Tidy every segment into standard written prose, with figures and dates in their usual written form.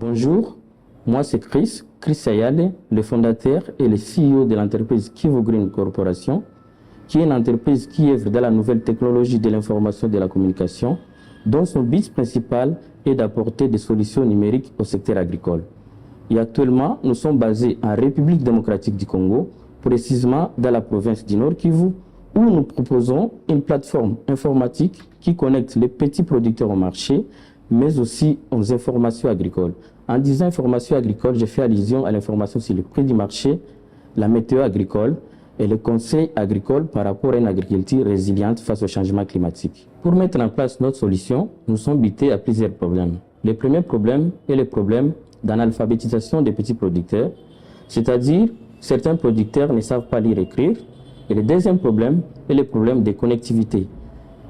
Bonjour, moi c'est Chris Sayale, le fondateur et le CEO de l'entreprise Kivu Green Corporation, qui est une entreprise qui œuvre dans la nouvelle technologie de l'information et de la communication, dont son but principal est d'apporter des solutions numériques au secteur agricole. Et actuellement, nous sommes basés en République démocratique du Congo, précisément dans la province du Nord Kivu, où nous proposons une plateforme informatique qui connecte les petits producteurs au marché, mais aussi aux informations agricoles. En disant information agricole, je fais allusion à l'information sur le prix du marché, la météo agricole et le conseil agricole par rapport à une agriculture résiliente face au changement climatique. Pour mettre en place notre solution, nous sommes butés à plusieurs problèmes. Le premier problème est le problème d'analphabétisation des petits producteurs, c'est-à-dire certains producteurs ne savent pas lire et écrire. Et le deuxième problème est le problème de connectivité.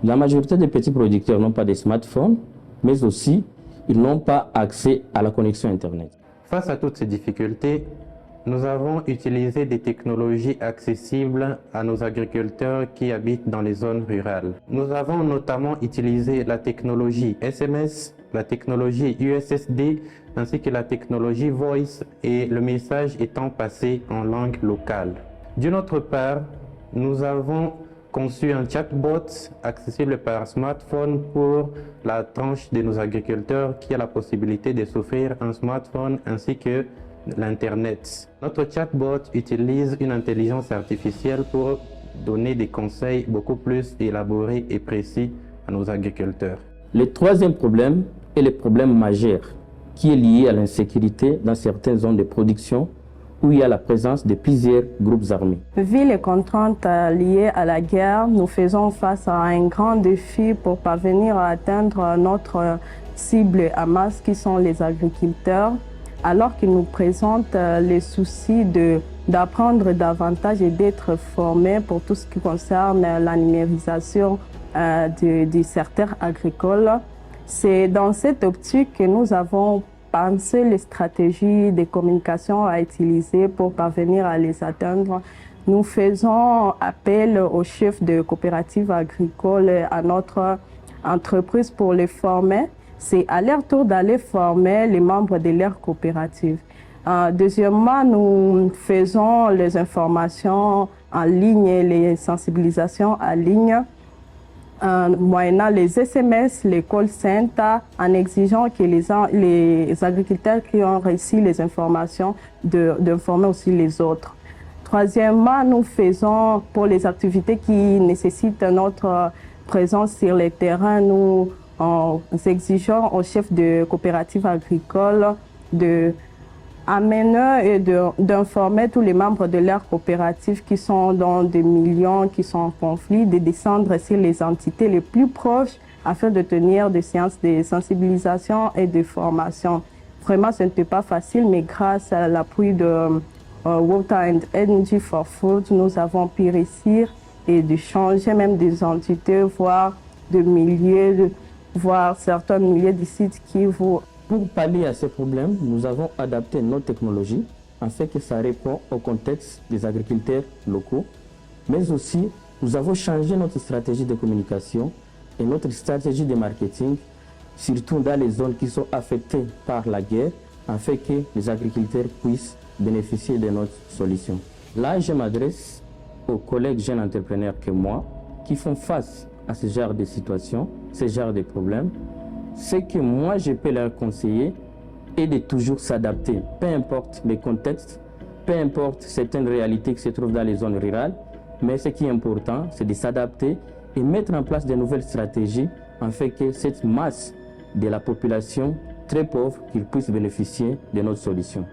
La majorité des petits producteurs n'ont pas de smartphones, mais aussi ils n'ont pas accès à la connexion Internet. Face à toutes ces difficultés, nous avons utilisé des technologies accessibles à nos agriculteurs qui habitent dans les zones rurales. Nous avons notamment utilisé la technologie SMS, la technologie USSD, ainsi que la technologie Voice, et le message étant passé en langue locale. D'une autre part, nous avons conçu un chatbot accessible par smartphone pour la tranche de nos agriculteurs qui a la possibilité de s'offrir un smartphone ainsi que l'Internet. Notre chatbot utilise une intelligence artificielle pour donner des conseils beaucoup plus élaborés et précis à nos agriculteurs. Le troisième problème est le problème majeur qui est lié à l'insécurité dans certaines zones de production où il y a la présence de plusieurs groupes armés. Vu les contraintes liées à la guerre, nous faisons face à un grand défi pour parvenir à atteindre notre cible à masse qui sont les agriculteurs, alors qu'ils nous présentent les soucis d'apprendre davantage et d'être formés pour tout ce qui concerne la numérisation du secteur agricole. C'est dans cette optique que nous avons pensé les stratégies de communication à utiliser pour parvenir à les atteindre. Nous faisons appel aux chefs de coopératives agricoles à notre entreprise pour les former. C'est à leur tour d'aller former les membres de leur coopérative. Deuxièmement, nous faisons les informations en ligne et les sensibilisations en ligne, moyennant les SMS, les call centers, en exigeant que les agriculteurs qui ont reçu les informations d'informer aussi les autres. Troisièmement, nous faisons pour les activités qui nécessitent notre présence sur les terrains, nous exigeons aux chefs de coopératives agricoles d'amener et d'informer tous les membres de leur coopérative qui sont dans des millions, qui sont en conflit, de descendre sur les entités les plus proches afin de tenir des séances de sensibilisation et de formation. Vraiment, ce n'était pas facile, mais grâce à l'appui de Water and Energy for Food, nous avons pu réussir et de changer même des entités, voire de milliers, voire certains milliers de sites qui vont. Pour pallier à ces problèmes, nous avons adapté nos technologies afin que ça réponde au contexte des agriculteurs locaux, mais aussi nous avons changé notre stratégie de communication et notre stratégie de marketing, surtout dans les zones qui sont affectées par la guerre, afin que les agriculteurs puissent bénéficier de notre solution. Là, je m'adresse aux collègues jeunes entrepreneurs comme moi qui font face à ce genre de situation, ce genre de problèmes. Ce que moi je peux leur conseiller est de toujours s'adapter, peu importe les contextes, peu importe certaines réalités qui se trouvent dans les zones rurales, mais ce qui est important, c'est de s'adapter et mettre en place de nouvelles stratégies afin que cette masse de la population très pauvre qu'ils puissent bénéficier de notre solution.